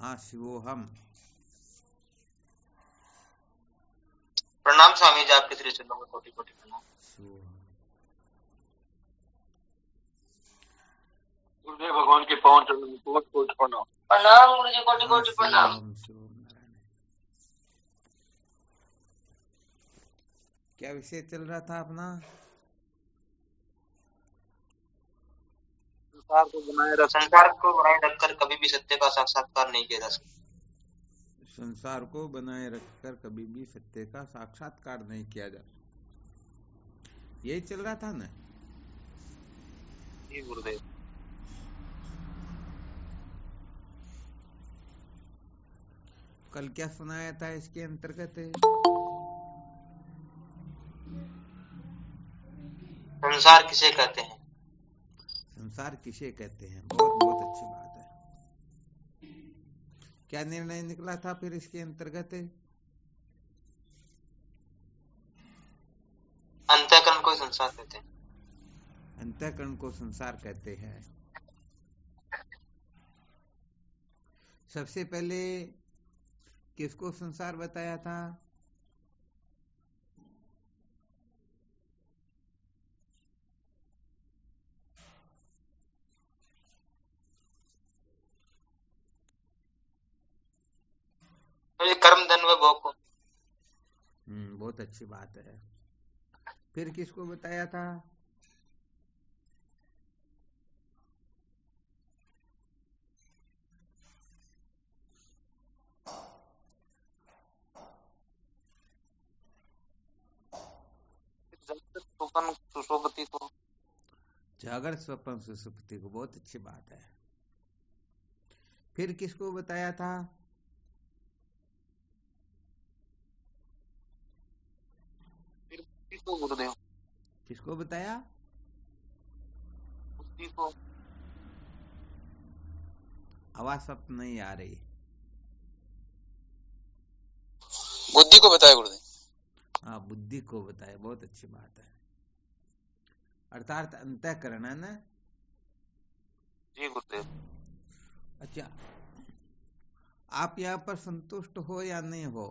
हाँ, शिवोहम। प्रणाम स्वामी जी, आपके श्री चरणों में कोटि कोटि प्रणाम। शिवोहम। गुरुदेव भगवान के पावन चरणों में कोटि कोटि प्रणाम। प्रणाम गुरु जी, कोटि हाँ, कोटि प्रणाम। शिवोहम शिवोहम नारायण। क्या विषय चल रहा था अपना? संसार को बनाए रखकर कभी भी सत्य का साक्षात्कार नहीं किया जा सकता। संसार को बनाए रखकर कभी भी सत्य का साक्षात्कार नहीं किया जा सकता, यही चल रहा था ना? जी गुरुदेव। कल क्या सुनाया था इसके अंतर्गत? संसार किसे कहते हैं? संसार किसे कहते हैं, बहुत बहुत अच्छी बात है। क्या निर्णय निकला था फिर इसके अंतर्गत? अंतःकरण को संसार कहते हैं। अंतःकरण को संसार कहते हैं। सबसे पहले किसको संसार बताया था? तो ये कर्म धन व भोग को। बहुत अच्छी बात है। फिर किसको बताया था? सुषुप्ति को। जागृत स्वप्न सुषुप्ति को, बहुत अच्छी बात है। फिर किसको बताया था? फिर गुरुदेव। किसको बताया? बुद्धि को। आवाज सब नहीं आ रही। बुद्धि को बताया गुरुदेव। हाँ, बुद्धि को बताया, बहुत अच्छी बात है। अर्थात अंतःकरण है ना? जी गुरुदेव। अच्छा, आप यहाँ पर संतुष्ट हो या नहीं हो?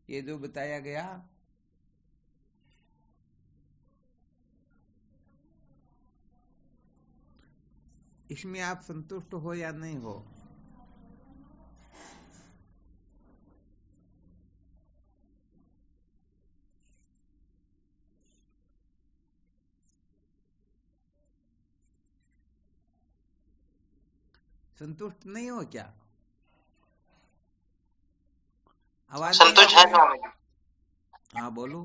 ये जो बताया गया, इसमें आप संतुष्ट हो या नहीं हो? संतुष्ट नहीं हो क्या? आवाज नहीं आ संतुष्ट है रही है? स्वामी जी। हाँ, बोलो।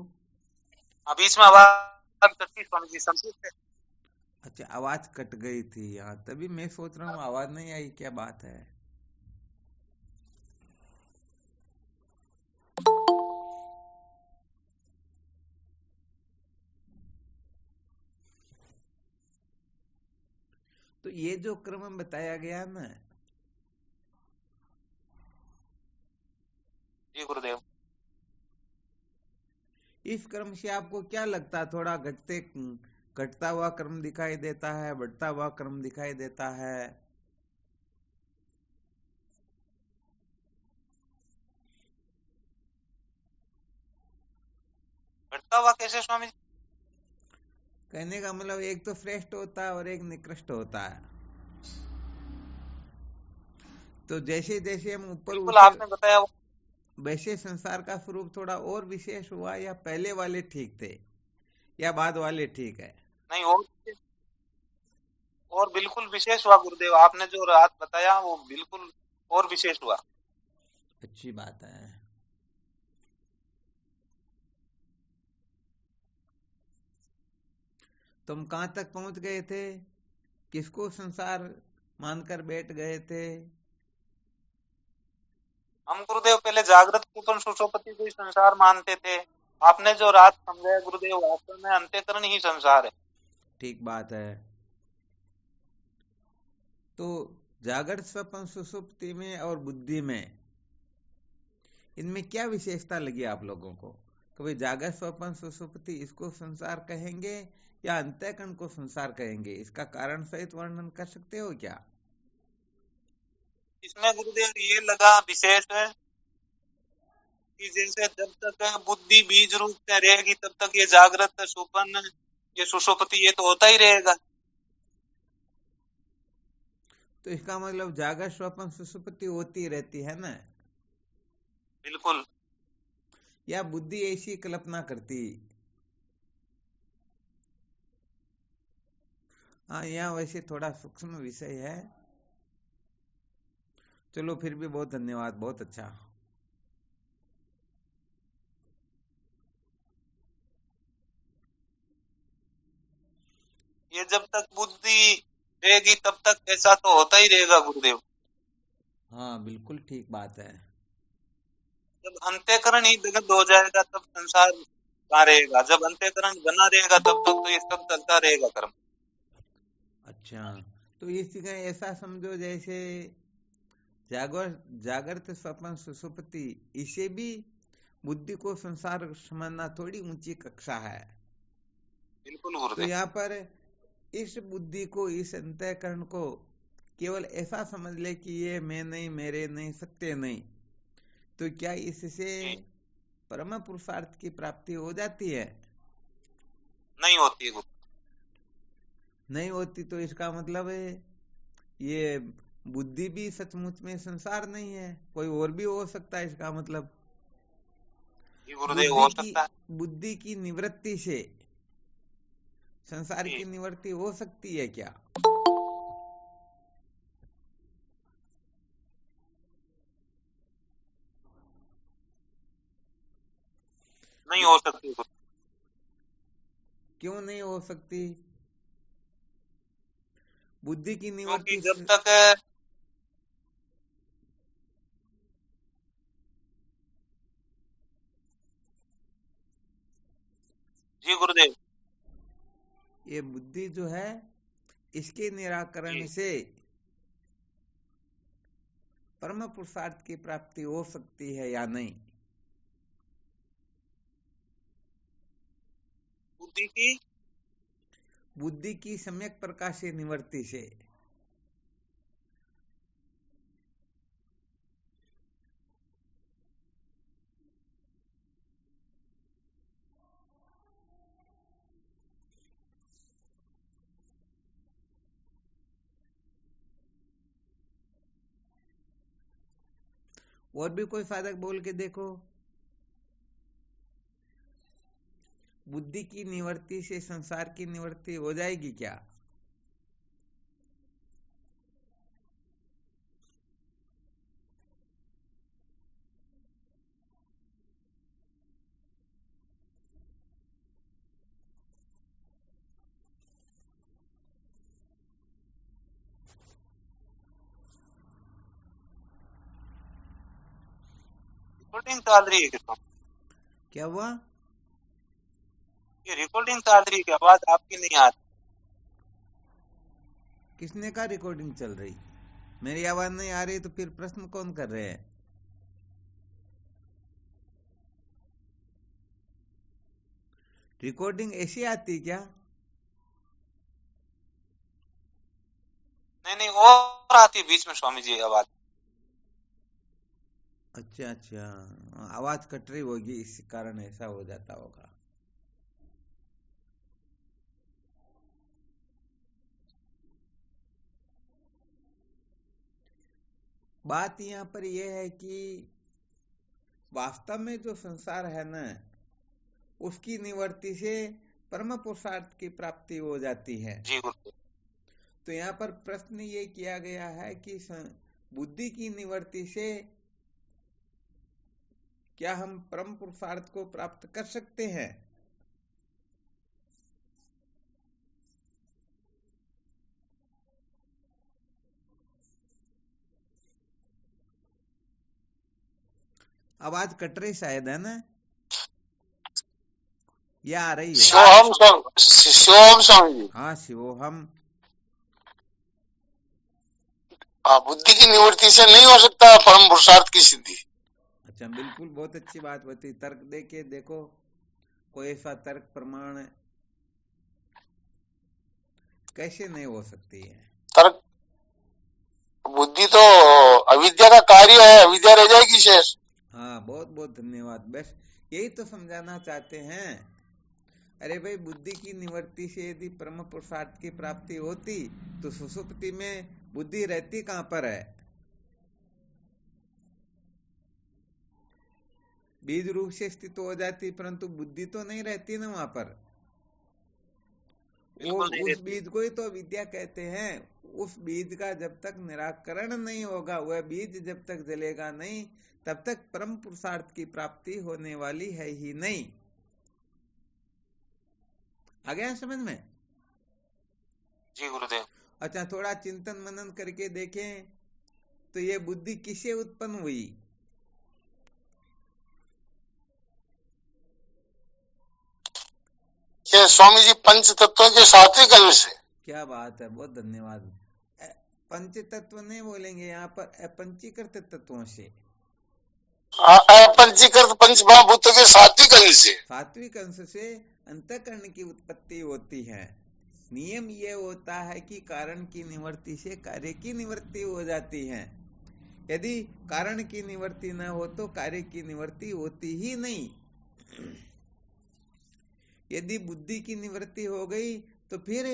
अभी इसमें आवाज करती स्वामी जी, संतुष्ट है। अच्छा, आवाज कट गई थी यहाँ, तभी मैं सोच रहा हूँ आवाज नहीं आई, क्या बात है। तो ये जो क्रम बताया गया ना, जी गुरुदेव। इस क्रम से आपको क्या लगता है? थोड़ा घटता हुआ क्रम दिखाई देता है, बढ़ता हुआ क्रम दिखाई देता है? घटता हुआ कैसे स्वामी जी? कहने का मतलब एक तो श्रेष्ठ होता है और एक निकृष्ट होता है। तो जैसे जैसे हम ऊपर बिल्कुल उठे, आपने बताया वो। वैसे संसार का स्वरूप थोड़ा और विशेष हुआ, या पहले वाले ठीक थे, या बाद वाले ठीक है? नहीं, और बिल्कुल विशेष हुआ गुरुदेव, आपने जो रात बताया वो बिल्कुल और विशेष हुआ। अच्छी बात है। तुम कहां तक पहुंच गए थे? किसको संसार मानकर बैठ गए थे? हम गुरुदेव पहले जागृत स्वप्न सुषुप्ति को ही संसार मानते थे। आपने जो रात समझाया गुरुदेव, वास्तव में अंतःकरण ही संसार है। ठीक बात है। तो जागृत स्वप्न सुषुप्ति में और बुद्धि में, इनमें क्या विशेषता लगी आप लोगों को? कभी जागर स्वप्न सुषुप्ति इसको संसार कहेंगे या अंतःकरण को संसार कहेंगे, इसका कारण सहित वर्णन कर सकते हो क्या? इसमें गुरुदेव ये लगा विशेष है कि जैसे जब तक बुद्धि बीज रूप में रहेगी तब तक ये जागृत स्वप्न ये सुषुप्ति ये तो होता ही रहेगा। तो इसका मतलब जागर स्वप्न सुषुप्ति होती रहती है ना? बिल्कुल। या बुद्धि ऐसी कल्पना करती? हाँ, यह वैसे थोड़ा सूक्ष्म विषय है। चलो फिर भी बहुत धन्यवाद, बहुत अच्छा। ये जब तक बुद्धि रहेगी तब तक ऐसा तो होता ही रहेगा गुरुदेव। हाँ बिल्कुल ठीक बात है। जब अंतःकरण ही दग्ध हो जाएगा तब संसार कहाँ रहेगा, जब अंतःकरण बना रहेगा तब तक तो ये सब चलता रहेगा कर्म। अच्छा, तो इसी का ऐसा समझो जैसे जागृत स्वप्न सुषुप्ति, इसे भी बुद्धि को संसार समझना थोड़ी ऊंची कक्षा है। बिल्कुल तो गुरुदेव। यहाँ पर इस बुद्धि को, इस अंतःकरण को केवल ऐसा समझ ले कि ये मैं नहीं, मेरे नहीं, सत्य नहीं, तो क्या इससे परम पुरुषार्थ की प्राप्ति हो जाती है? नहीं होती गुरु। नहीं होती। तो इसका मतलब है ये बुद्धि भी सचमुच में संसार नहीं है, कोई और भी हो सकता है। इसका मतलब ये गुरुदेव हो सकता है। बुद्धि की निवृत्ति से संसार की निवृत्ति हो सकती है क्या? नहीं हो सकती गुरु। क्यों नहीं हो सकती? बुद्धि की क्योंकि निवृत्ति जब तक जी गुरुदेव, ये बुद्धि जो है, इसके निराकरण से परम पुरुषार्थ की प्राप्ति हो सकती है या नहीं? बुद्धि की सम्यक प्रकाश से निवृत्ति से। और भी कोई साधक बोल के देखो। बुद्धि की निवृत्ति से संसार की निवृत्ति हो जाएगी क्या? रिकॉर्डिंग चल रही है किसको? क्या हुआ? ये रिकॉर्डिंग चल रही है, आवाज आपकी नहीं आ रही। किसने कहा रिकॉर्डिंग चल रही? मेरी आवाज नहीं आ रही तो फिर प्रश्न कौन कर रहे हैं? रिकॉर्डिंग ऐसी आती क्या? नहीं और आती बीच में स्वामी जी आवाज। अच्छा अच्छा, आवाज कट रही होगी, इस कारण ऐसा हो जाता होगा। बात यहाँ पर यह है कि वास्तव में जो संसार है ना, उसकी निवृत्ति से परम पुरुषार्थ की प्राप्ति हो जाती है। जी गुरु। तो यहाँ पर प्रश्न ये किया गया है कि बुद्धि की निवृत्ति से क्या हम परम पुरुषार्थ को प्राप्त कर सकते हैं? आवाज कट रही शायद, है ना? या आ रही है? शिवोहम स्वामी जी। हाँ शिवोहम। बुद्धि की निवृत्ति से नहीं हो सकता परम पुरुषार्थ की सिद्धि। अच्छा, बिल्कुल बहुत अच्छी बात बताई। तर्क दे के देखो। कोई ऐसा तर्क प्रमाण कैसे नहीं हो सकती है? तर्क, बुद्धि तो अविद्या का कार्य है, अविद्या रह जाएगी शेष। हाँ, बहुत बहुत धन्यवाद। बस यही तो समझाना चाहते हैं। अरे भाई, बुद्धि की निवृत्ति से यदि परम पुरुषार्थ की प्राप्ति होती तो सुषुप्ति में बुद्धि रहती कहां पर है? बीज रूप से स्थित हो जाती, परंतु बुद्धि तो नहीं रहती ना वहां पर। वो बिल्कुल नहीं उस रहती। बीज को ही तो विद्या कहते हैं। उस बीज का जब तक निराकरण नहीं होगा, वह बीज जब तक जलेगा नहीं, तब तक परम पुरुषार्थ की प्राप्ति होने वाली है ही नहीं। आ गया समझ में? जी गुरुदेव। अच्छा, थोड़ा चिंतन मनन करके देखें तो ये बुद्धि किससे उत्पन्न हुई? ये स्वामी जी पंच तत्वों के सात्विक अंश से। क्या बात है, बहुत धन्यवाद। पंच तत्व नहीं बोलेंगे यहाँ पर, अपंचीकृत तत्वों से। अपंचीकृत पंच महाभूतों के सात्विक अंश से। सात्विक अंश से अंतःकरण की उत्पत्ति होती है। नियम ये होता है कि कारण की निवृत्ति से कार्य की निवृत्ति हो जाती है। यदि कारण की निवृत्ति न हो तो कार्य की निवृत्ति होती ही नहीं। यदि बुद्धि की निवृत्ति हो गई तो फिर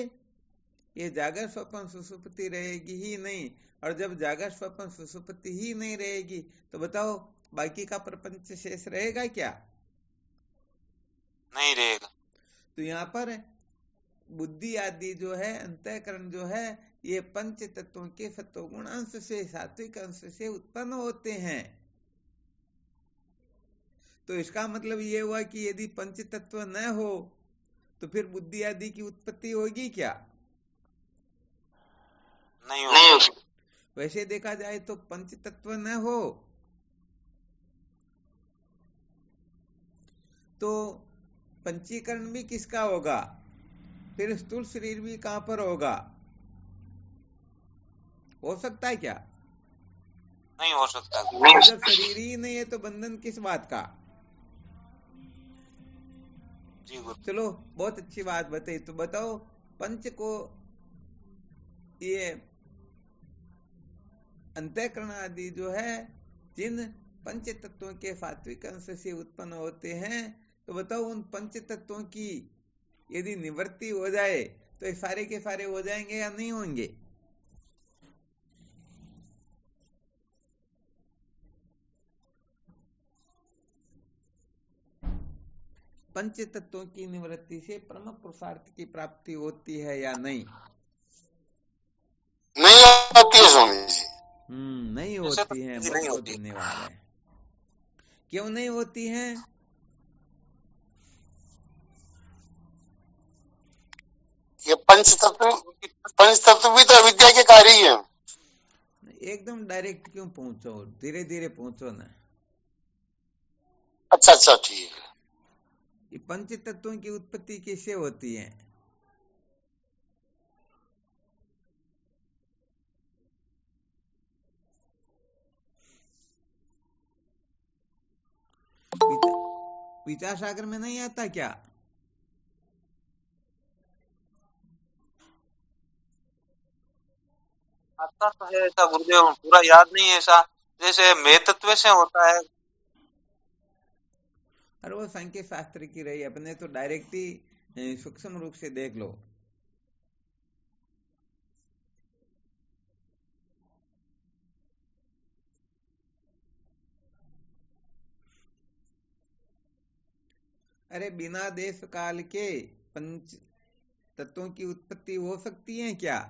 ये जागर स्वप्न सुषुप्ति रहेगी ही नहीं। और जब जागर स्वप्न सुषुप्ति ही नहीं रहेगी तो बताओ बाकी का प्रपंच शेष रहेगा क्या? नहीं रहेगा। तो यहाँ पर बुद्धि आदि जो है, अंतःकरण जो है, ये पंच तत्वों के सत्वगुण अंश से, सात्विक अंश से उत्पन्न होते हैं। तो इसका मतलब ये हुआ कि यदि पंच तत्व न हो तो फिर बुद्धि आदि की उत्पत्ति होगी क्या? नहीं होगी। वैसे देखा जाए तो पंच तत्व न हो तो पंचीकरण भी किसका होगा? फिर स्थूल शरीर भी कहां पर होगा? हो सकता है क्या? नहीं हो सकता। जब शरीर ही नहीं है तो बंधन किस बात का? जी गुरु। चलो, बहुत अच्छी बात बताई। तो बताओ, पंच को ये अंतःकरण आदि जो है जिन पंच तत्वों के सात्विक अंश से उत्पन्न होते हैं, तो बताओ उन पंच तत्वों की यदि निवृत्ति हो जाए तो ये सारे के सारे हो जाएंगे या नहीं होंगे? पंच तत्वों की निवृत्ति से परम पुरुषार्थ की प्राप्ति होती है या नहीं? नहीं होती है स्वामी जी। नहीं होती है। बहुत बहुत धन्यवाद है। क्यों नहीं होती है? ये पंच तत्व भी तो अविद्या के कार्य ही है। एकदम डायरेक्ट क्यों पहुंचो, धीरे धीरे पहुंचो ना। अच्छा अच्छा, ठीक है। ये पंच तत्वों की उत्पत्ति कैसे होती है? विचार सागर में नहीं आता क्या? आता तो है ऐसा गुरुदेव, पूरा याद नहीं है ऐसा, जैसे मैं तत्व से होता है। अरे वो सांख्य शास्त्र की रही, अपने तो डायरेक्ट ही सूक्ष्म रूप से देख लो। अरे बिना देश काल के पंच तत्वों की उत्पत्ति हो सकती है क्या?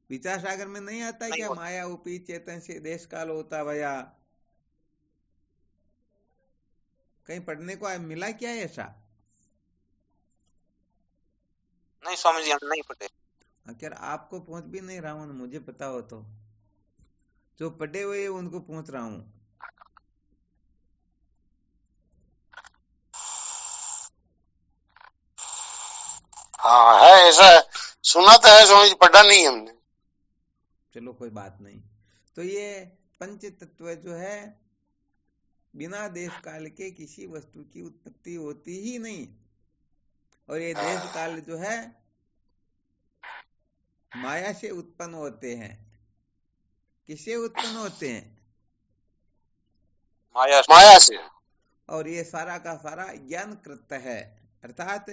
विचार सागर में नहीं आता है क्या? माया उपी चेतन से देश काल होता भया। कहीं पढ़ने को मिला क्या ऐसा? नहीं स्वामी जी, हम नहीं पढ़े। अगर आपको पहुंच भी नहीं रहा हूं, मुझे पता हो तो। जो पढ़े हुए उनको पहुंच रहा हूं। हाँ है ऐसा, सुना तो है स्वामी जी, पढ़ा नहीं हमने। चलो कोई बात नहीं। तो ये पंच तत्व जो है बिना देश काल के किसी वस्तु की उत्पत्ति होती ही नहीं। और ये देश काल जो है माया से उत्पन्न होते हैं। किससे उत्पन्न होते हैं? माया से। और ये सारा का सारा ज्ञान कृत्य है, अर्थात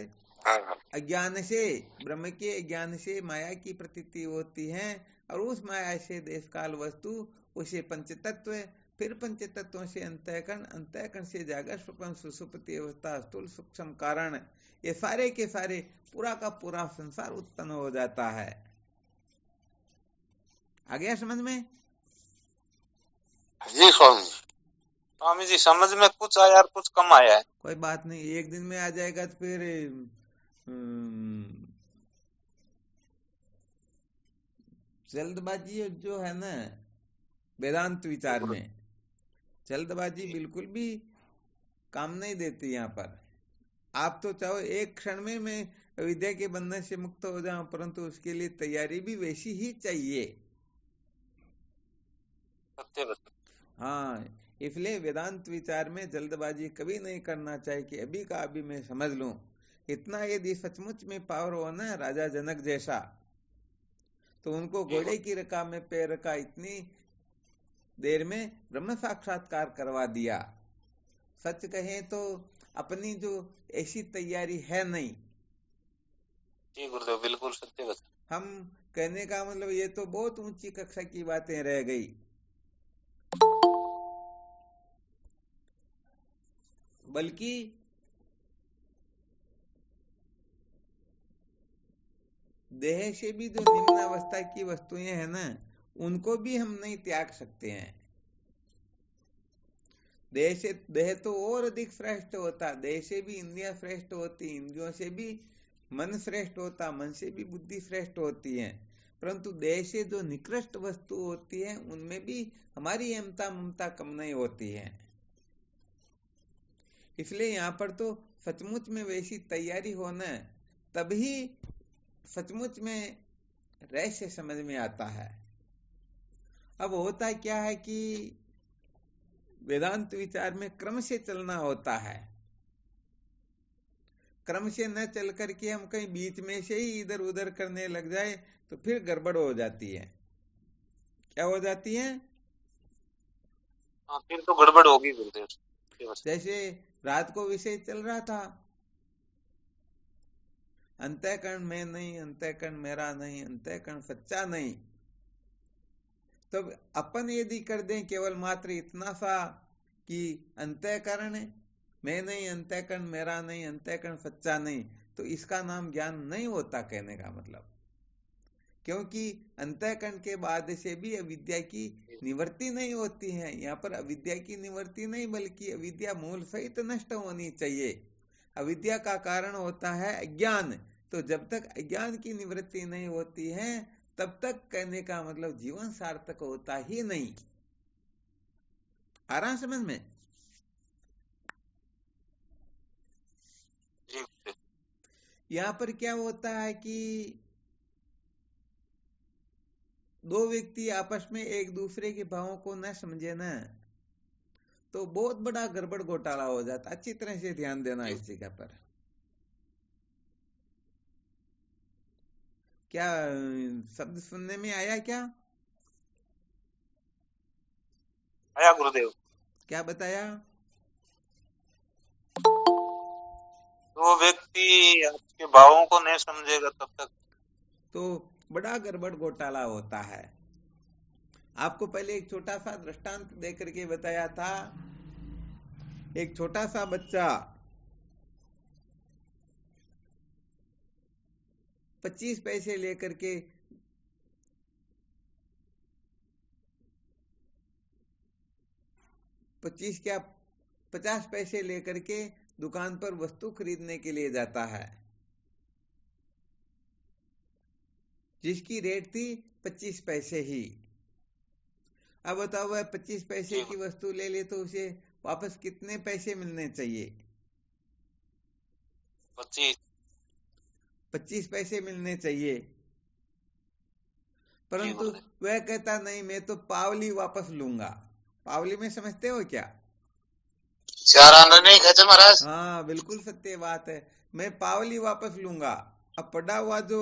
अज्ञान से, ब्रह्म के ज्ञान से माया की प्रतीति होती है, और उस माया से देश काल वस्तु, उसे पंचतत्व, फिर पंचतत्वों से अंतःकरण, अंतःकरण से जागृत, स्वप्न, सुषुप्ति अवस्था, स्थूल सूक्ष्म कारण, ये सारे के सारे पूरा का पूरा संसार उत्पन्न हो जाता है। आ गया समझ में? जी स्वामी जी। स्वामी जी समझ में कुछ आया और कुछ कम आया है। कोई बात नहीं, एक दिन में आ जाएगा तो फिर जल्दबाजी जो है ना वेदांत विचार में, जल्दबाजी बिल्कुल भी काम नहीं देती। यहाँ पर आप तो चाहो एक क्षण में मैं अविद्या के बंधन से मुक्त हो जाऊं, परंतु उसके लिए तैयारी भी वैसी ही चाहिए। हाँ, इसलिए वेदांत विचार में जल्दबाजी कभी नहीं करना चाहिए कि अभी का अभी मैं समझ लूं। इतना यदि सचमुच में पावर हो ना राजा जनक जैसा, तो उनको घोड़े की रकाब में पैर रखा, इतनी देर में ब्रह्म साक्षात्कार करवा दिया। सच कहें तो अपनी जो ऐसी तैयारी है नहीं। जी गुरुदेव, बिल्कुल सत्य बात। हम कहने का मतलब ये तो बहुत ऊंची कक्षा की बातें रह गई। बल्कि देह से भी जो निम्न अवस्था की वस्तुएं हैं ना, उनको भी हम नहीं त्याग सकते हैं। देह तो और अधिक श्रेष्ठ होता, देह से भी इंद्रियां श्रेष्ठ होती, इंद्रियों से भी मन श्रेष्ठ होता, मन से भी बुद्धि श्रेष्ठ होती है, परंतु देह से जो निकृष्ट वस्तु होती है उनमें भी हमारी अहमता ममता कम नहीं होती है। इसलिए यहाँ पर तो सचमुच में वैसी तैयारी होना, तभी सचमुच में रहस्य समझ में आता है। अब होता क्या है कि वेदांत विचार में क्रम से चलना होता है। क्रम से न चल करके हम कहीं बीच में से ही इधर उधर करने लग जाए तो फिर गड़बड़ हो जाती है। क्या हो जाती है? फिर तो गड़बड़ होगी गुरुदेव। जैसे रात को विषय चल रहा था, अंतःकरण मैं नहीं, अंतःकरण मेरा नहीं, अंतःकरण सच्चा नहीं। तो अपन यदि कर दें केवल मात्र इतना सा कि अंतःकरण मैं नहीं, अंतःकरण मेरा नहीं, अंतःकरण सच्चा नहीं, तो इसका नाम ज्ञान नहीं होता कहने का मतलब। क्योंकि अंतःकरण के बाद से भी अविद्या की निवृत्ति नहीं होती है। यहाँ पर अविद्या की निवृत्ति नहीं, बल्कि अविद्या मूल सहित नष्ट होनी चाहिए। अविद्या का कारण होता है अज्ञान, तो जब तक अज्ञान की निवृत्ति नहीं होती है तब तक कहने का मतलब जीवन सार्थक होता ही नहीं। आ रहा समझ में? यहाँ पर क्या होता है कि दो व्यक्ति आपस में एक दूसरे के भावों को न समझे ना, तो बहुत बड़ा गड़बड़ घोटाला हो जाता। अच्छी तरह से ध्यान देना इस जगह पर। क्या शब्द सुनने में आया? क्या आया गुरुदेव? क्या बताया? तो व्यक्ति आपके भावों को नहीं समझेगा तब तक तो बड़ा गड़बड़ घोटाला होता है। आपको पहले एक छोटा सा दृष्टांत देकर के बताया था। एक छोटा सा बच्चा 25 पैसे लेकर के 50 पैसे लेकर के दुकान पर वस्तु खरीदने के लिए जाता है, जिसकी रेट थी 25 पैसे ही। अब बताओ, वह 25 पैसे की वस्तु ले ले तो उसे वापस कितने पैसे मिलने चाहिए? 25 पैसे मिलने चाहिए। परंतु वह कहता नहीं, मैं तो पावली वापस लूंगा। पावली में समझते हो क्या? चार आना नहीं खर्चा महाराज। हाँ बिल्कुल सत्य बात है। मैं पावली वापस लूंगा। अब पड़ा हुआ जो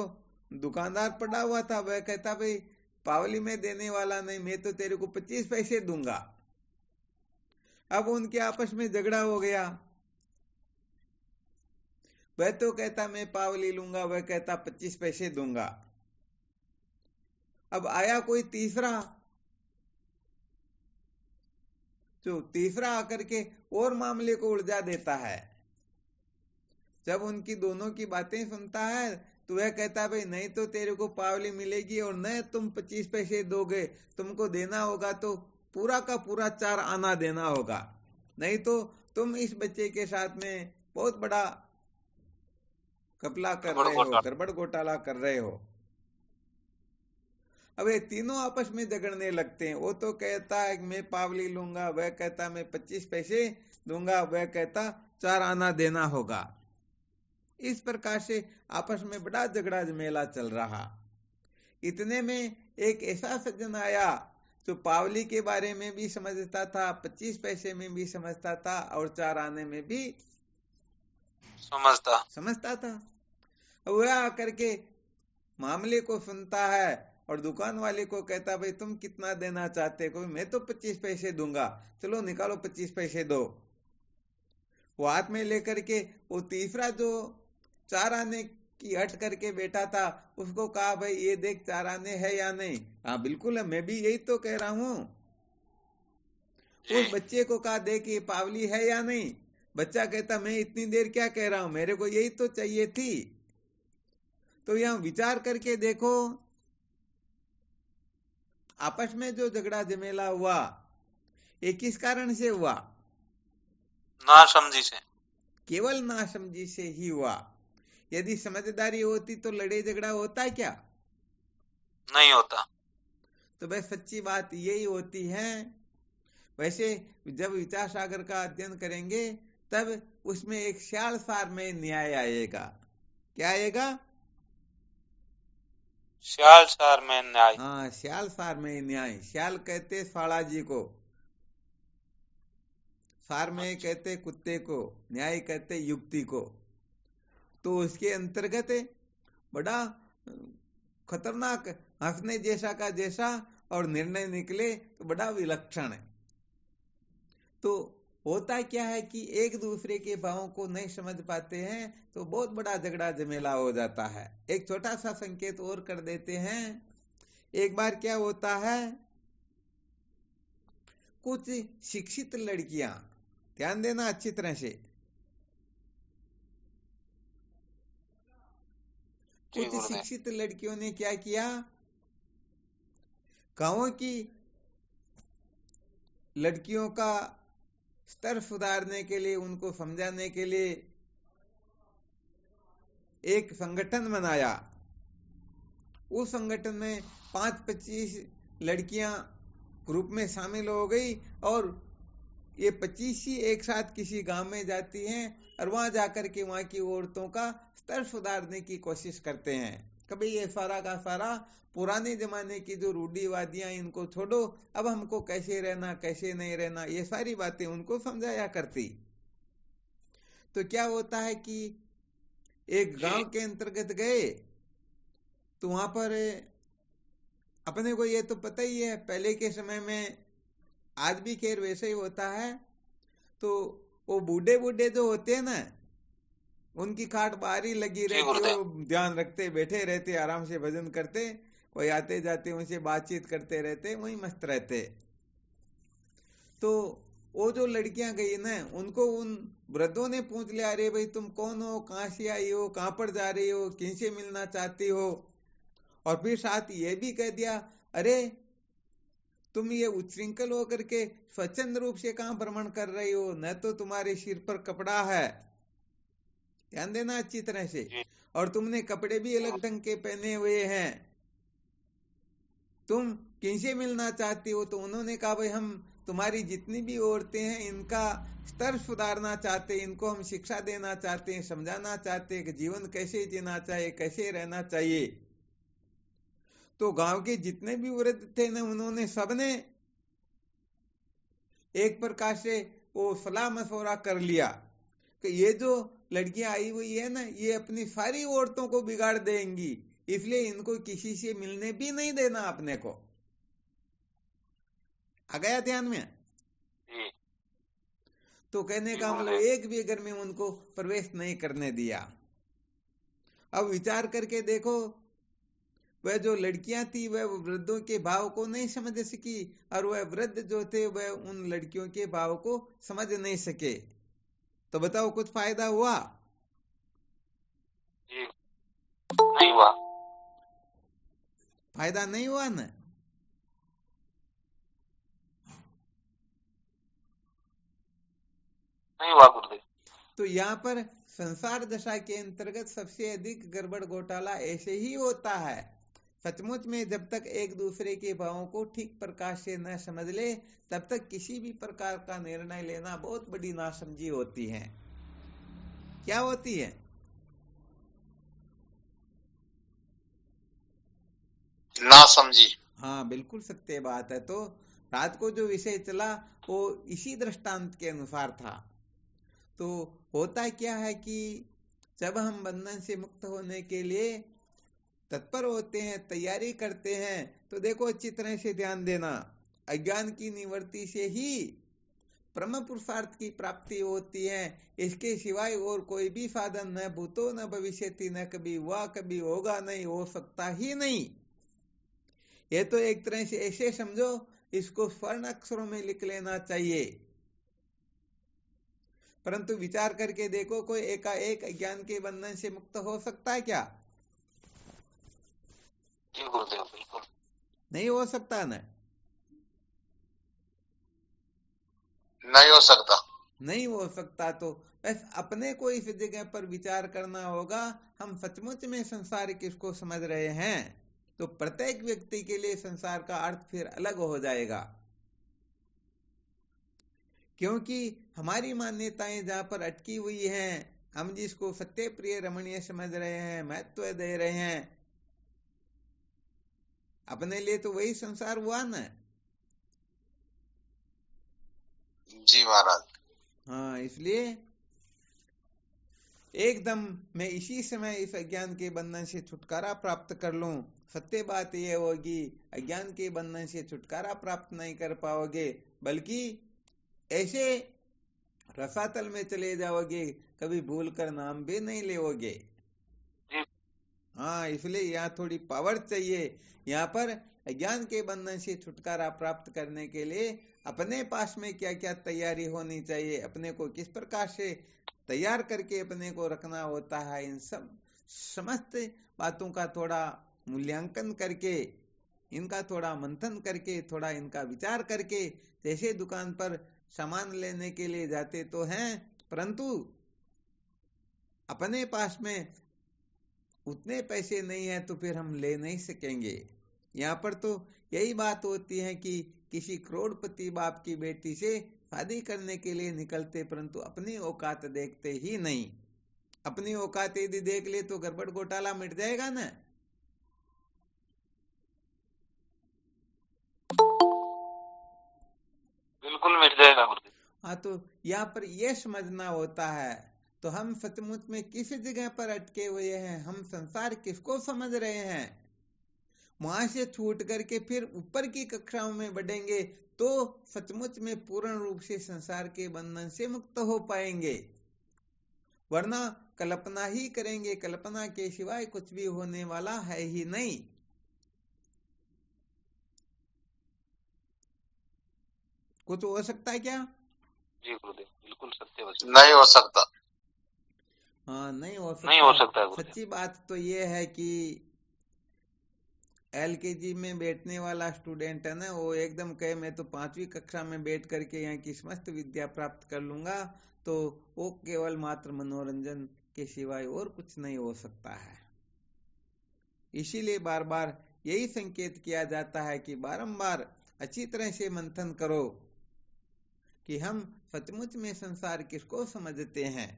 दुकानदार पड़ा हुआ था वह कहता भाई पावली में देने वाला नहीं, मैं तो तेरे को 25 पैसे दूंगा। अब उनके आपस में झगड़ा हो गया। वह तो कहता मैं पावली लूंगा, वह कहता 25 पैसे दूंगा। अब आया कोई तीसरा, जो तीसरा आकर के और मामले को उलझा देता है। जब उनकी दोनों की बातें सुनता है तो वह कहता भाई नहीं तो तेरे को पावली मिलेगी और न तुम 25 पैसे दोगे, तुमको देना होगा तो पूरा का पूरा 4 आना देना होगा, नहीं तो तुम इस बच्चे के साथ में बहुत बड़ा घपला कर रहे हो, गड़बड़ घोटाला कर रहे हो। अब ये तीनों आपस में झगड़ने लगते हैं। वो तो कहता है मैं पावली लूंगा, वह कहता मैं 25 पैसे दूंगा, वह कहता 4 आना देना होगा। इस प्रकार से आपस में बड़ा झगड़ा झमेला चल रहा। इतने में एक ऐसा सज्जन आया जो पावली के बारे में भी समझता था, 25 पैसे में भी समझता था और 4 आने में भी समझता था। वह आकर के मामले को सुनता है और दुकान वाले को कहता भाई तुम कितना देना चाहते हो? मैं तो 25 पैसे दूंगा, चलो निकालो 25 पैसे दो। वो हाथ में लेकर के वो तीसरा जो 4 आने की हट करके बैठा था उसको कहा भाई ये देख 4 आने है या नहीं? हाँ बिल्कुल है, मैं भी यही तो कह रहा हूं। उस बच्चे को कहा देख ये पावली है या नहीं? बच्चा कहता मैं इतनी देर क्या कह रहा हूं, मेरे को यही तो चाहिए थी। तो यहां विचार करके देखो, आपस में जो झगड़ा झमेला हुआ ये किस कारण से हुआ? नासमझी से। केवल नासमझी से ही हुआ। यदि समझदारी होती तो लड़ाई झगड़ा होता है क्या? नहीं होता। तो भाई सच्ची बात यही होती है। वैसे जब विचार सागर का अध्ययन करेंगे तब उसमें एक श्याल सार में न्याय आएगा। क्या आएगा? श्याल सार में न्याय। हाँ, श्याल सार में न्याय। श्याल कहते साला जी को, सार में कहते कुत्ते को, न्याय कहते युक्ति को। तो उसके अंतर्गत बड़ा खतरनाक हंसने जैसा का जैसा और निर्णय निकले तो बड़ा विलक्षण है। तो होता क्या है कि एक दूसरे के भावों को नहीं समझ पाते हैं तो बहुत बड़ा झगड़ा झमेला हो जाता है। एक छोटा सा संकेत और कर देते हैं। एक बार क्या होता है, कुछ शिक्षित लड़कियां, ध्यान देना अच्छी तरह से, कुछ शिक्षित लड़कियों ने क्या किया, गांवों की लड़कियों का स्तर सुधारने के लिए, उनको समझाने के लिए एक संगठन बनाया। उस संगठन में 5-25 लड़कियां ग्रुप में शामिल हो गई और ये 25 ही एक साथ किसी गांव में जाती हैं और वहां जाकर के वहां की औरतों का स्तर सुधारने की कोशिश करते हैं। कभी ये सारा का सारा पुराने जमाने की जो रूढ़िवादियां इनको छोड़ो, अब हमको कैसे रहना कैसे नहीं रहना, ये सारी बातें उनको समझाया करती। तो क्या होता है कि एक गांव के अंतर्गत गए तो वहां पर अपने को ये तो पता ही है, पहले के समय में, आज भी खैर वैसे ही होता है, तो वो बूढ़े बूढ़े जो होते हैं ना, उनकी खाट बाहर ही लगी रहती है, वो ध्यान रखते बैठे रहते, आराम से भजन करते, कोई आते जाते उनसे बातचीत करते रहते, वही मस्त रहते। तो वो जो लड़कियां गई ना, उनको उन वृद्धों ने पूछ लिया, अरे भाई तुम कौन हो, कहां से आई हो, कहां पर जा रही हो, किनसे मिलना चाहती हो? और फिर साथ ये भी कह दिया, अरे तुम ये उच्छृंखल होकर के स्वच्छंद रूप से कहां भ्रमण कर रही हो, न तो तुम्हारे सिर पर कपड़ा है, ध्यान देना अच्छी तरह से, और तुमने कपड़े भी अलग ढंग के पहने हुए हैं, तुम किनसे मिलना चाहती हो? तो उन्होंने कहा भाई हम तुम्हारी जितनी भी औरतें हैं इनका स्तर सुधारना चाहते हैं, इनको हम शिक्षा देना चाहते हैं, समझाना चाहते हैं कि जीवन कैसे जीना चाहिए, कैसे रहना चाहिए। तो गांव के जितने भी वृद्ध थे ना, उन्होंने सबने एक प्रकार से वो सलाह मशवरा कर लिया कि ये जो लड़कियां आई हुई है ना, ये अपनी सारी औरतों को बिगाड़ देंगी, इसलिए इनको किसी से मिलने भी नहीं देना अपने को। आ गया ध्यान में? जी तो कहने जी का मतलब गुरुदेव। एक भी घर में उनको प्रवेश नहीं करने दिया। अब विचार करके देखो, वह जो लड़कियां थी वह वृद्धों के भाव को नहीं समझ सकी, और वह वृद्ध जो थे वह उन लड़कियों के भाव को समझ नहीं सके। तो बताओ कुछ फायदा हुआ? जी नहीं हुआ। फायदा नहीं हुआ ना। नहीं हुआ गुरुदेव। तो यहाँ पर संसार दशा के अंतर्गत सबसे अधिक गड़बड़ घोटाला ऐसे ही होता है। सचमुच में जब तक एक दूसरे के भावों को ठीक प्रकार से न समझ ले, तब तक किसी भी प्रकार का निर्णय लेना बहुत बड़ी नासमझी होती है। क्या होती है? ना समझी। हाँ, बिल्कुल सत्य बात है। तो रात को जो विषय चला वो इसी दृष्टांत के अनुसार था। तो होता क्या है कि जब हम बंधन से मुक्त होने के लिए तत्पर होते हैं, तैयारी करते हैं, तो देखो अच्छी तरह से ध्यान देना, अज्ञान की निवृत्ति से ही परम पुरुषार्थ की प्राप्ति होती है। इसके सिवाय और कोई भी साधन न भूतो न भविष्यति, न कभी हुआ कभी होगा, नहीं हो सकता ही नहीं। ये तो एक तरह से ऐसे समझो, इसको स्वर्ण अक्षरों में लिख लेना चाहिए। परंतु विचार करके देखो, कोई एकाएक अज्ञान के बंधन से मुक्त हो सकता है क्या? जी गुरुदेव बिल्कुल नहीं हो सकता ना। नहीं हो सकता। नहीं हो सकता। तो बस अपने को इस जगह पर विचार करना होगा, हम सचमुच में संसार किसको समझ रहे हैं। तो प्रत्येक व्यक्ति के लिए संसार का अर्थ फिर अलग हो जाएगा, क्योंकि हमारी मान्यताएं जहां पर अटकी हुई हैं, हम जिसको सत्य प्रिय रमणीय समझ रहे हैं, महत्व दे रहे हैं, अपने लिए तो वही संसार हुआ ना। जी महाराज। हाँ, इसलिए एकदम मैं इसी समय इस अज्ञान के बंधन से छुटकारा प्राप्त कर लूं। सत्य बात यह होगी, अज्ञान के बंधन से छुटकारा प्राप्त नहीं कर पाओगे, बल्कि ऐसे रसातल में चले जाओगे, कभी भूल कर नाम भी नहीं लेओगे। हाँ, इसलिए यहाँ थोड़ी पावर चाहिए। यहाँ पर अज्ञान के बंधन से छुटकारा प्राप्त करने के लिए अपने पास में क्या क्या तैयारी होनी चाहिए, अपने को किस प्रकार से तैयार करके अपने को रखना होता है, इन सब समस्त बातों का थोड़ा मूल्यांकन करके, इनका थोड़ा मंथन करके, थोड़ा इनका विचार करके, जैसे दुकान पर सामान लेने के लिए जाते तो हैं, परंतु अपने पास में उतने पैसे नहीं है तो फिर हम ले नहीं सकेंगे। यहाँ पर तो यही बात होती है कि किसी करोड़पति बाप की बेटी से शादी करने के लिए निकलते, परंतु अपनी औकात देखते ही नहीं। अपनी औकात यदि देख ले तो गड़बड़ घोटाला मिट जाएगा ना। बिल्कुल मिट जाएगा गुरुदेव। हाँ, तो यहाँ पर यह समझना होता है, तो हम सचमुच में किस जगह पर अटके हुए हैं, हम संसार किसको समझ रहे हैं। वहां से छूट करके फिर ऊपर की कक्षाओं में बढ़ेंगे तो सचमुच में पूर्ण रूप से संसार के बंधन से मुक्त हो पाएंगे, वरना कल्पना ही करेंगे, कल्पना के सिवाय कुछ भी होने वाला है ही नहीं। कुछ हो सकता है क्या? जी गुरुदेव बिल्कुल सत्य वचन। नहीं हो सकता। हाँ, नहीं हो सकता। नहीं हो सकता है सच्ची बात तो ये है कि LKG में बैठने वाला स्टूडेंट है ना, वो एकदम कहे मैं तो 5वीं कक्षा में बैठ करके यहाँ की समस्त विद्या प्राप्त कर लूंगा, तो वो केवल मात्र मनोरंजन के सिवाय और कुछ नहीं हो सकता है। इसीलिए बार बार यही संकेत किया जाता है कि बारंबार अच्छी तरह से मंथन करो कि हम सचमुच में संसार किसको समझते हैं।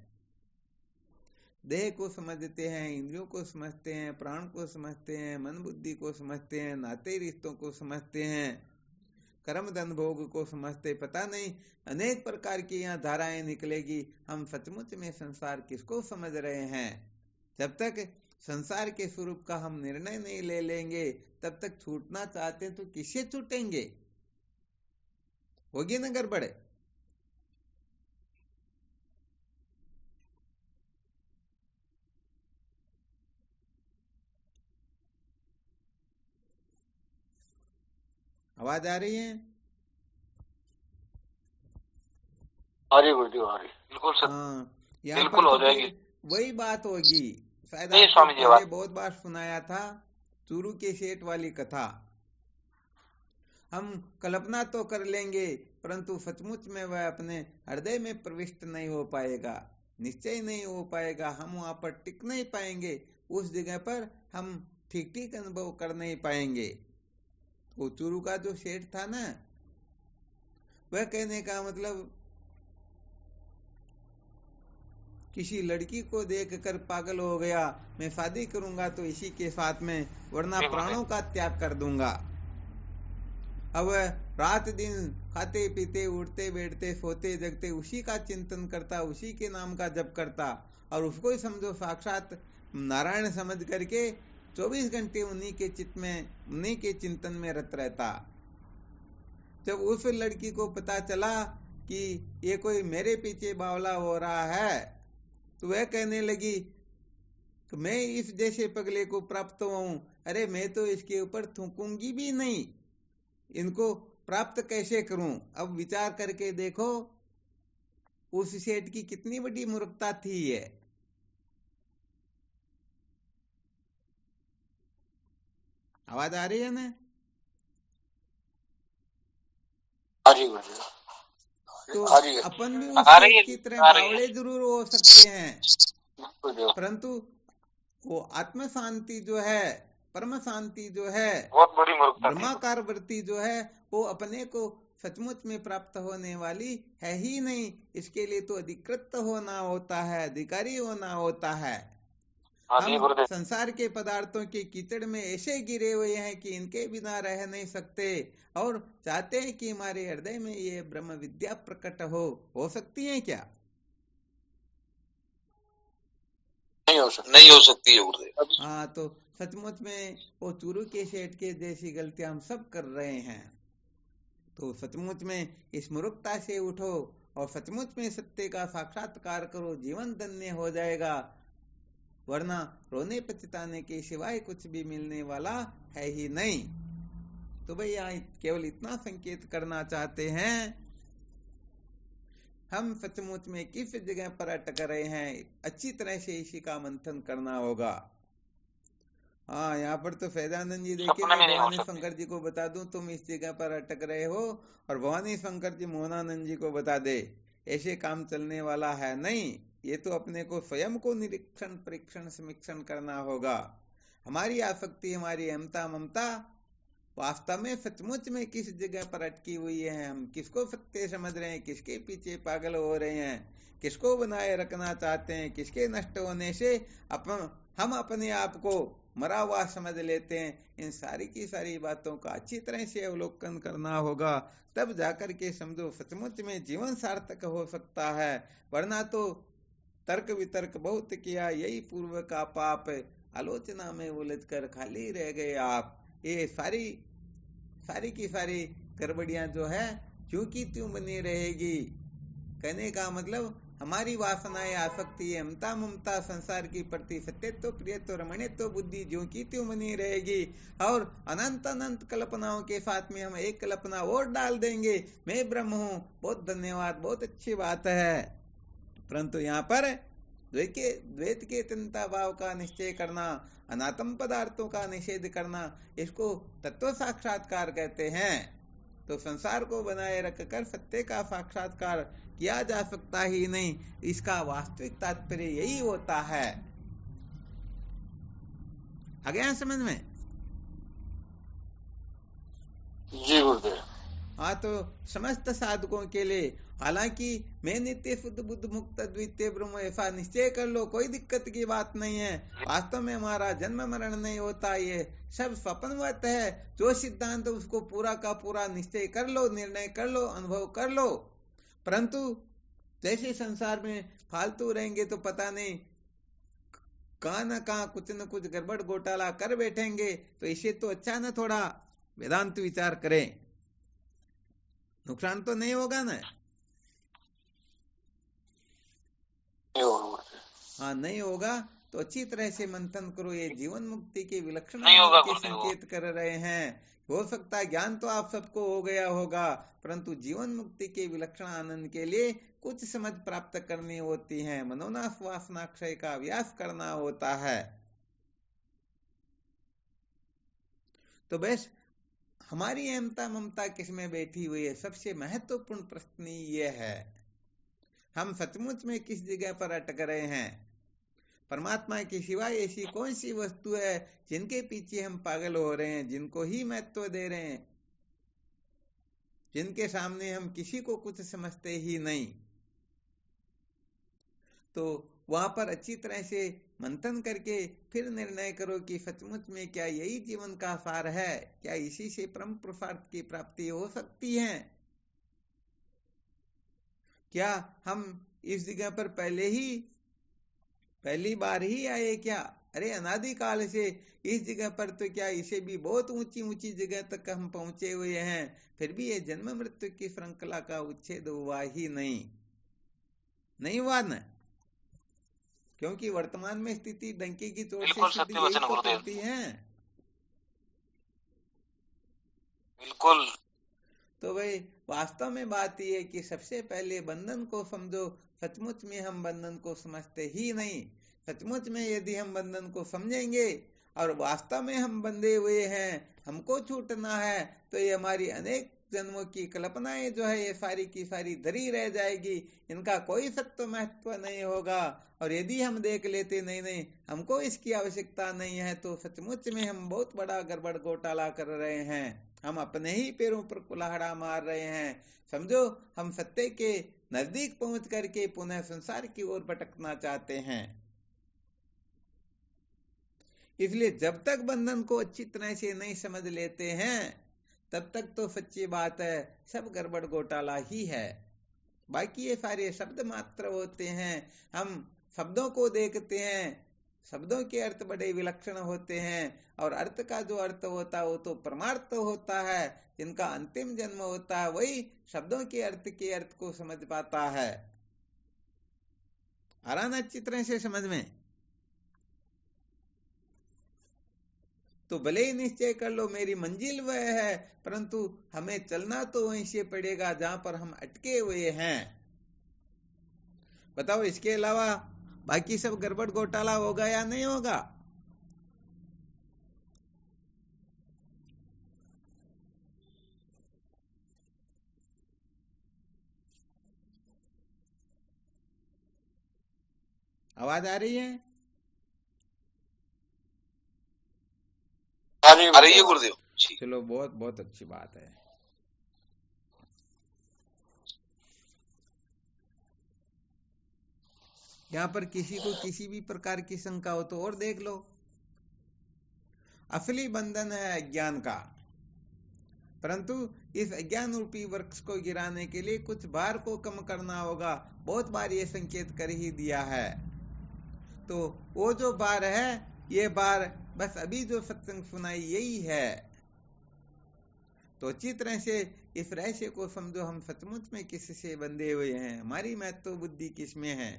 देह को समझते हैं, इंद्रियों को समझते हैं, प्राण को समझते हैं, मन बुद्धि को समझते हैं, नाते रिश्तों को समझते हैं, कर्म धन भोग को समझते, पता नहीं अनेक प्रकार की यहाँ धाराएं निकलेगी। हम सचमुच में संसार किसको समझ रहे हैं? जब तक संसार के स्वरूप का हम निर्णय नहीं ले लेंगे, तब तक छूटना चाहते तो किससे छूटेंगे? होगी ना गड़बड़। आवाज आ रही है? आ रही गुरुजी, आ रही, बिल्कुल सर। हाँ, यहाँ बिल्कुल पर हो तो जाएगी। फिर वही बात होगी। शायद नहीं आपको स्वामी जी, पहले बात बहुत बार सुनाया था चूरू के सेठ वाली कथा। हम कल्पना तो कर लेंगे, परंतु सचमुच में वह अपने हृदय में प्रविष्ट नहीं हो पाएगा, निश्चय नहीं हो पाएगा। हम वहां पर टिक नहीं पाएंगे, उस जगह पर हम ठीक ठीक अनुभव कर नहीं पाएंगे। वो चूरू का जो सेठ था ना, वह कहने का मतलब किसी लड़की को देखकर पागल हो गया, मैं शादी करूंगा तो इसी के साथ में, वरना प्राणों का त्याग कर दूंगा। अब रात दिन खाते पीते उठते बैठते सोते जगते उसी का चिंतन करता, उसी के नाम का जप करता, और उसको ही समझो साक्षात नारायण समझ करके 24 घंटे उन्हीं के चित्त में, उन्हीं के चिंतन में रत रहता। जब उस लड़की को पता चला कि ये कोई मेरे पीछे बावला हो रहा है, तो वह कहने लगी कि मैं इस जैसे पगले को प्राप्त हूं, अरे मैं तो इसके ऊपर थूकूंगी भी नहीं, इनको प्राप्त कैसे करूं? अब विचार करके देखो उस सेठ की कितनी बड़ी मूर्खता थी ये। आवाज आ रही है ना? तो अपन भी उस सेठ की तरह बावले जरूर हो सकते हैं, परंतु वो आत्म शांति जो है, परम शांति जो है, बहुत बड़ी मूर्खता, ब्रह्माकार वृत्ति जो है, वो अपने को सचमुच में प्राप्त होने वाली है ही नहीं। इसके लिए तो अधिकृत होना होता है, अधिकारी होना होता है। हम संसार के पदार्थों के कीचड़ में ऐसे गिरे हुए हैं कि इनके बिना रह नहीं सकते, और चाहते हैं कि हमारे हृदय में ये ब्रह्म विद्या प्रकट हो सकती है क्या? नहीं हो सकती है। हाँ, तो सचमुच में वो चूरू के सेठ के जैसी गलतियां हम सब कर रहे हैं। तो सचमुच में इस मूर्खता से उठो और सचमुच में सत्य का साक्षात्कार करो, जीवन धन्य हो जाएगा, वरना रोने पछताने के सिवाय कुछ भी मिलने वाला है ही नहीं। तो भाई यहाँ केवल इतना संकेत करना चाहते हैं, हम सचमुच में किस जगह पर अटक रहे हैं, अच्छी तरह से इसी का मंथन करना होगा। हाँ, यहाँ पर तो फैजानंद जी देखिए, मैं भवानी शंकर जी को बता दूं तुम इस जगह पर अटक रहे हो, और भवानी शंकर जी मोहनानंद जी को बता दे, ऐसे काम चलने वाला है नहीं। ये तो अपने को स्वयं को निरीक्षण परीक्षण समीक्षण करना होगा। हमारी आसक्ति, हमारी अहमता ममता वास्तव में सचमुच में किस जगह पर अटकी हुई है, हम किसको सत्य समझ रहे हैं, किसके पीछे पागल हो रहे हैं, किसको बनाए रखना चाहते हैं, किसके नष्ट होने से हम अपने आप को मरा हुआ समझ लेते हैं। इन सारी की सारी बातों का अच्छी तरह से अवलोकन करना होगा, तब जाकर के समझो सचमुच में जीवन सार्थक हो सकता है। वरना तो तर्क वितर्क बहुत किया, यही पूर्व का पाप, आलोचना में उलझकर खाली रह गए आप। ये सारी की सारी गड़बड़ियां जो है क्यों की त्यों बनी रहेगी। कहने का मतलब हमारी वासनाएं, आसक्ति, अहमता ममता संसार की प्रति सत्यत्व प्रियत्व रमणीयत्व बुद्धि ज्यों की त्यों बनी रहेगी, और अनंत अनंत कल्पनाओं के साथ में हम एक कल्पना और डाल देंगे, मैं ब्रह्म हूं। बहुत धन्यवाद, बहुत अच्छी बात है, परंतु यहाँ पर द्वैत के अत्यंता भाव का निश्चय करना, अनात्म पदार्थों का निषेध करना, इसको तत्व साक्षात्कार कहते हैं। तो संसार को बनाए रखकर सत्य का साक्षात्कार किया जा सकता ही नहीं, इसका वास्तविक तात्पर्य यही होता है। आ गया समझ में? जी गुरुदेव। हाँ, तो समस्त साधकों के लिए हालांकि मैं नित्य शुद्ध बुद्ध मुक्त अद्वितीय ब्रह्म ऐसा निश्चय कर लो, कोई दिक्कत की बात नहीं है। वास्तव में हमारा जन्म मरण नहीं होता, ये सब स्वप्नवत है। जो सिद्धांत उसको पूरा का पूरा निश्चय कर लो, निर्णय कर लो, अनुभव कर लो। परंतु जैसे संसार में फालतू रहेंगे तो पता नहीं कहाँ न कहाँ कुछ न कुछ गड़बड़ घोटाला कर बैठेंगे। तो इसे तो अच्छा न थोड़ा वेदांत विचार करें, नुकसान तो नहीं होगा ना। हाँ, नहीं होगा तो अच्छी तरह से मंथन करो। ये जीवन मुक्ति के विलक्षण के संकेत कर रहे हैं। हो सकता है ज्ञान तो आप सबको हो गया होगा, परंतु जीवन मुक्ति के विलक्षण आनंद के लिए कुछ समझ प्राप्त करनी होती है, मनोनाश वासना क्षय का अभ्यास करना होता है। तो बस हमारी अहमता ममता किसमें बैठी हुई है, सबसे महत्वपूर्ण प्रश्न ये है, हम सचमुच में किस जगह पर अटक रहे हैं। परमात्मा के सिवाय ऐसी कौन सी वस्तु है जिनके पीछे हम पागल हो रहे हैं, जिनको ही महत्व दे रहे हैं, जिनके सामने हम किसी को कुछ समझते ही नहीं। तो वहां पर अच्छी तरह से मंथन करके फिर निर्णय करो कि सचमुच में क्या यही जीवन का सार है, क्या इसी से परम पुरुषार्थ की प्राप्ति हो सकती है। क्या हम इस जगह पर पहली बार ही आए क्या? अरे अनादिकाल से इस जगह पर तो क्या इसे भी बहुत ऊंची ऊंची जगह तक हम पहुंचे हुए हैं, फिर भी ये जन्म मृत्यु की श्रृंखला का उच्छेद हुआ ही नहीं हुआ न। क्योंकि वर्तमान में स्थिति डंकी की चोट से सीधी यही तो करती है। बिल्कुल। तो भाई वास्तव में बात यह है कि सबसे पहले बंधन को समझो। सचमुच में हम बंधन को समझते ही नहीं। सचमुच में यदि हम बंधन को समझेंगे और वास्तव में हम बंधे हुए हैं, हमको छूटना है, तो ये हमारी अनेक जन्मों की कल्पनाएं जो है ये सारी की सारी धरी रह जाएगी, इनका कोई सत्य महत्व नहीं होगा। और यदि हम देख लेते नहीं हमको इसकी आवश्यकता नहीं है, तो सचमुच में हम बहुत बड़ा गड़बड़ घोटाला कर रहे हैं। हम अपने ही पैरों पर कुल्हाड़ा मार रहे हैं। समझो, हम सत्य के नजदीक पहुंच करके पुनः संसार की ओर भटकना चाहते हैं। इसलिए जब तक बंधन को अच्छी तरह से नहीं समझ लेते हैं, तब तक तो सच्ची बात है सब गड़बड़ घोटाला ही है। बाकी ये सारे शब्द मात्र होते हैं। हम शब्दों को देखते हैं, शब्दों के अर्थ बड़े विलक्षण होते हैं, और अर्थ का जो अर्थ होता है वो तो परमार्थ होता है। जिनका अंतिम जन्म होता है वही शब्दों के अर्थ को समझ पाता है। आ रहा ना अच्छी तरह से समझ में? तो भले ही निश्चय कर लो मेरी मंजिल वह है, परंतु हमें चलना तो वहीं से पड़ेगा जहां पर हम अटके हुए हैं। बताओ, इसके अलावा बाकी सब गड़बड़ घोटाला होगा या नहीं होगा? आवाज आ रही है? आ रही है गुरुदेव। चलो, बहुत बहुत अच्छी बात है। यहाँ पर किसी को किसी भी प्रकार की शंका हो तो और देख लो। असली बंधन है अज्ञान का, परंतु इस अज्ञान रूपी वृक्ष को गिराने के लिए कुछ भार को कम करना होगा। बहुत बार ये संकेत कर ही दिया है। तो वो जो बार है, ये बार बस अभी जो सत्संग सुनाई यही है। तो अच्छी तरह से इस रहस्य को समझो, हम सचमुच में किससे बंधे हुए हैं, हमारी महत्व बुद्धि किसमें है।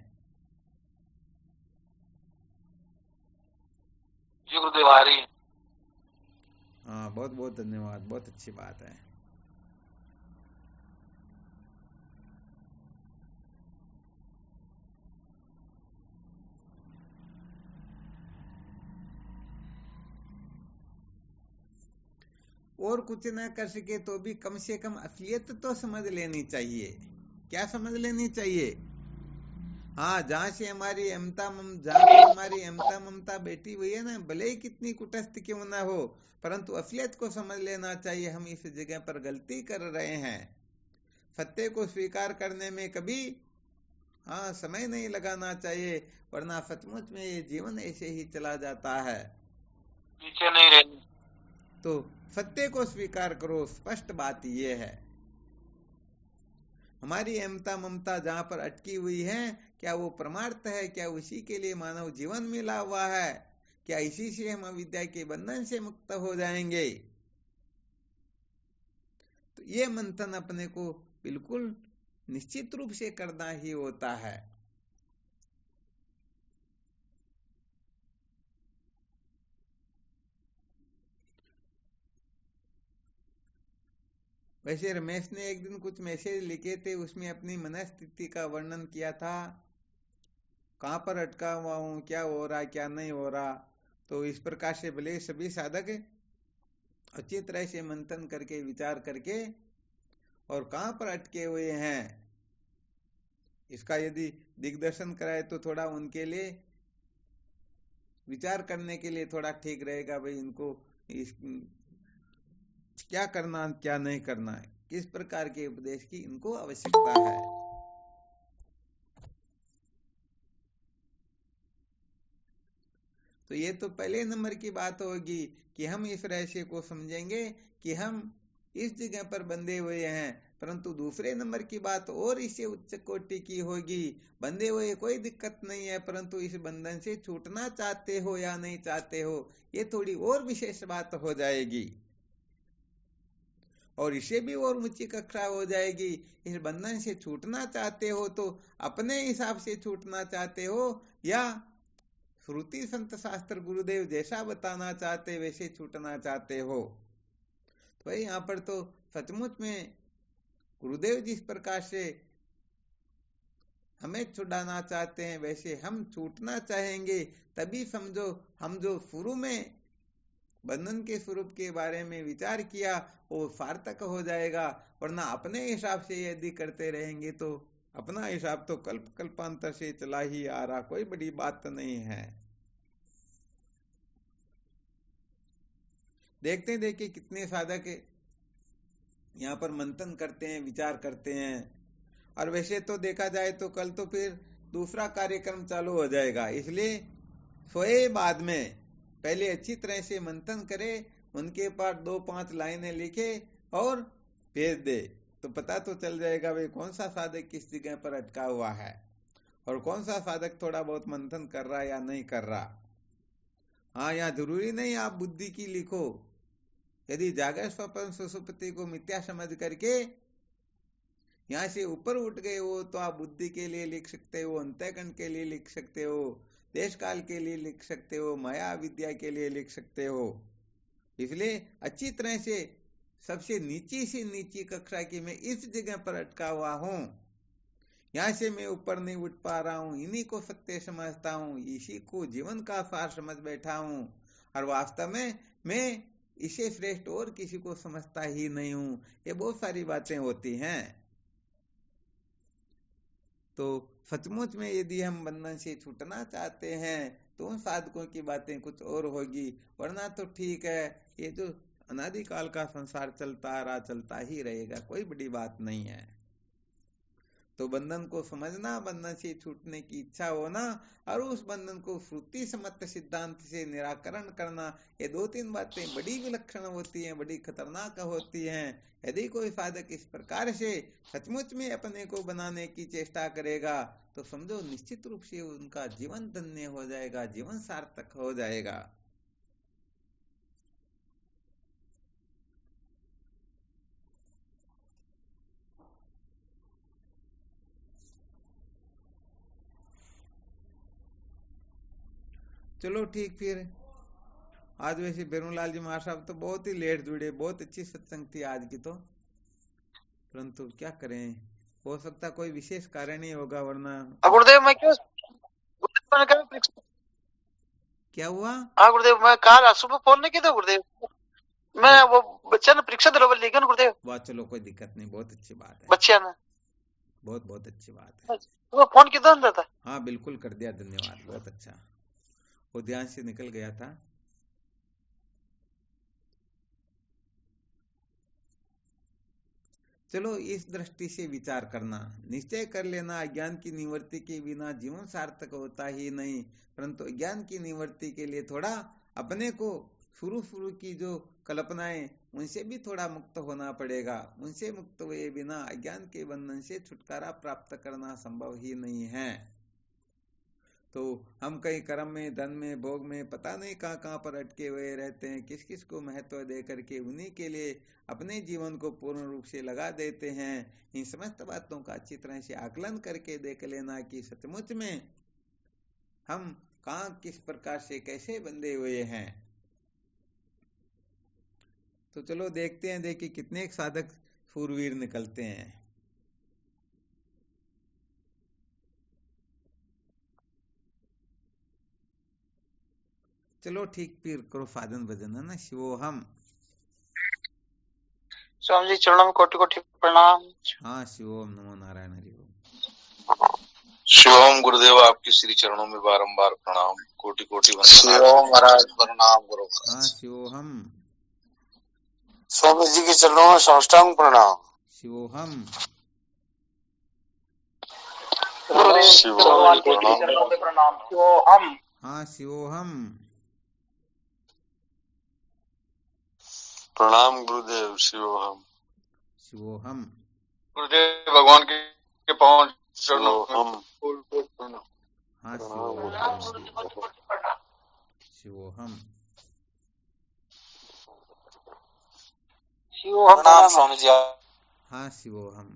हाँ, बहुत बहुत धन्यवाद, बहुत अच्छी बात है। और कुछ न कर सके तो भी कम से कम असलियत तो समझ लेनी चाहिए। क्या समझ लेनी चाहिए? हाँ, जहां से हमारी अहमता ममता बैठी हुई है ना, भले ही कितनी कुटस्थ क्यों ना हो, परंतु असलियत को समझ लेना चाहिए। हम इस जगह पर गलती कर रहे हैं। सत्य को स्वीकार करने में कभी समय नहीं लगाना चाहिए, वरना सचमुच में ये जीवन ऐसे ही चला जाता है। पीछे नहीं रहना। तो सत्य को स्वीकार करो, स्पष्ट बात ये है। हमारी अहमता ममता जहां पर अटकी हुई है, क्या वो परमार्थ है? क्या उसी के लिए मानव जीवन मिला हुआ है? क्या इसी से हम अविद्या के बंधन से मुक्त हो जाएंगे? तो ये मंथन अपने को बिल्कुल निश्चित रूप से करना ही होता है। वैसे रमेश ने एक दिन कुछ मैसेज लिखे थे, उसमें अपनी मनस्थिति का वर्णन किया था, कहां पर अटका हुआ हूं, क्या हो रहा क्या नहीं हो रहा। तो इस प्रकार से भले सभी साधक अच्छी तरह से मंथन करके विचार करके और कहां पर अटके हुए हैं इसका यदि दिग्दर्शन कराए तो थोड़ा उनके लिए विचार करने के लिए थोड़ा ठीक रहेगा। भाई इनको क्या करना क्या नहीं करना है, किस प्रकार के उपदेश की इनको आवश्यकता है। तो ये तो पहले नंबर की बात होगी कि हम इस रहस्य को समझेंगे कि हम इस जगह पर बंधे हुए हैं। परंतु दूसरे नंबर की बात और इससे उच्च कोटि की होगी, बंधे हुए कोई दिक्कत नहीं है, परंतु इस बंधन से छूटना चाहते हो या नहीं चाहते हो, ये थोड़ी और विशेष बात हो जाएगी। और इसे भी और ऊंची कक्षा हो जाएगी। इस बंधन से छूटना चाहते हो तो अपने हिसाब से छूटना चाहते हो या श्रुति संत शास्त्र गुरुदेव जैसा बताना चाहते वैसे छूटना चाहते हो। तो भाई यहाँ पर तो सचमुच में गुरुदेव जिस प्रकार से हमें छुड़ाना चाहते हैं वैसे हम छूटना चाहेंगे, तभी समझो हम जो शुरू में बंधन के स्वरूप के बारे में विचार किया वो सार्थक हो जाएगा। वरना अपने हिसाब से यदि करते रहेंगे तो अपना हिसाब तो कल्प कल्पांतर से चला ही आ रहा, कोई बड़ी बात नहीं है। देखते कितने साधक यहाँ पर मंथन करते हैं, विचार करते हैं। और वैसे तो देखा जाए तो कल तो फिर दूसरा कार्यक्रम चालू हो जाएगा, इसलिए सोए बाद में पहले अच्छी तरह से मंथन करे, उनके पास 2-5 लाइनें लिखे और भेज दे, तो पता तो चल जाएगा भाई कौन सा साधक किस जगह पर अटका हुआ है और कौन सा साधक थोड़ा बहुत मंथन कर रहा या नहीं कर रहा। हाँ, यहाँ जरूरी नहीं आप बुद्धि की लिखो। यदि जागृत स्वप्न सुषुप्ति को मिथ्या समझ करके यहाँ से ऊपर उठ गए हो तो आप बुद्धि के लिए लिख सकते हो, अंतःकरण के लिए लिख सकते हो, देश काल के लिए लिख सकते हो, माया विद्या के लिए लिख सकते हो। इसलिए अच्छी तरह से सबसे नीची से नीची कक्षा की मैं इस जगह पर अटका हुआ हूं, यहाँ से मैं ऊपर नहीं उठ पा रहा हूँ, इन्हीं को सत्य समझता हूँ, इसी को जीवन का सार समझ बैठा हूँ और वास्तव में मैं इसे श्रेष्ठ और किसी को समझता ही नहीं हूँ। ये बहुत सारी बातें होती हैं। तो सचमुच में यदि हम बंधन से छूटना चाहते हैं तो उन साधकों की बातें कुछ और होगी, वरना तो ठीक है, ये जो अनादिकाल का संसार चलता आ रहा चलता ही रहेगा, कोई बड़ी बात नहीं है। तो बंधन को समझना, बंधन से छूटने की इच्छा होना और उस बंधन को श्रुति सम्मत सिद्धांत से निराकरण करना, ये 2-3 बातें बड़ी विलक्षण होती हैं, बड़ी खतरनाक होती हैं। यदि कोई साधक इस प्रकार से सचमुच में अपने को बनाने की चेष्टा करेगा तो समझो निश्चित रूप से उनका जीवन धन्य हो जाएगा, जीवन सार्थक हो जाएगा। चलो ठीक, फिर आज वैसे बेरूलाल जी महाराज साहब तो बहुत ही लेट जुड़े, बहुत अच्छी सत्संग थी आज की तो, परंतु क्या करें, हो सकता कोई विशेष कारण ही होगा, वरना गुरुदेव मैं क्यों क्या हुआ। हाँ गुरुदेव, मैं कहा सुबह फोन नहीं किया था गुरुदेव, मैं वो बच्चा ने परीक्षा दिलवा ली गुरुदेव। वाह, चलो कोई दिक्कत नहीं, बहुत अच्छी बात है, बच्चा ने बहुत बहुत अच्छी बात है। वो फोन कितना था। हाँ बिल्कुल कर दिया, धन्यवाद, बहुत अच्छा, वो ध्यान से निकल गया था। चलो इस दृष्टि से विचार करना, निश्चय कर लेना अज्ञान की निवृत्ति के बिना जीवन सार्थक होता ही नहीं, परंतु अज्ञान की निवृत्ति के लिए थोड़ा अपने को शुरू की जो कल्पनाएं उनसे भी थोड़ा मुक्त होना पड़ेगा। उनसे मुक्त हुए बिना अज्ञान के बंधन से छुटकारा प्राप्त करना संभव ही नहीं है। तो हम कहीं कर्म में, धन में, भोग में पता नहीं कहाँ पर अटके हुए रहते हैं, किस किस को महत्व दे करके उन्हीं के लिए अपने जीवन को पूर्ण रूप से लगा देते हैं। इन समस्त बातों का अच्छी तरह से आकलन करके देख लेना कि सचमुच में हम कहाँ किस प्रकार से कैसे बंधे हुए हैं। तो चलो देखते हैं, देखिए कितने एक साधक शूरवीर निकलते हैं। चलो ठीक, फिर करो साधन भजन, है ना। शिवोहम। स्वामी जी चरणों में कोटि कोटि प्रणाम। हाँ, शिवोम, नमो नारायण, हरि ओम। शिवोम गुरुदेव, आपके श्री चरणों में बारंबार प्रणाम, कोटि कोटि वंदना। शिवोम महाराज प्रणाम गुरु। हाँ, शिवोहम। स्वामी जी के चरणों में साष्टांग प्रणाम। शिवोहम। भगवान के चरणों में प्रणाम। शिवोहम। हाँ, शिवोहम। प्रणाम गुरुदेव। शिवोहम। शिवोहम। गुरुदेव भगवान के पावन चरणों हम। हाँ, शिवोहम। शिवोहम। शिवोहम प्रणाम स्वामी जी। हाँ, शिवोहम।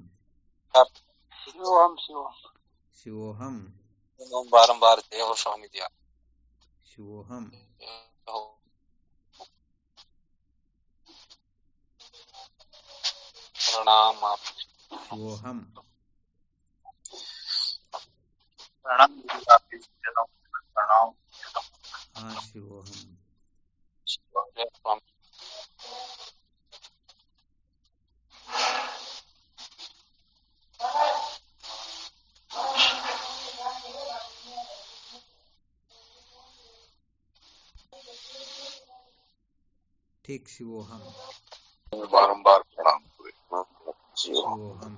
शिवोहम शिवोहम शिवोहम। बारंबार जय हो स्वामी जी। शिवोहम। प्रणाम आप। शिवोहम। प्रणाम प्रणाम। हाँ, शिवोहम। ठीक, शिवोहम। बारंबार प्रणाम। शिवोहम।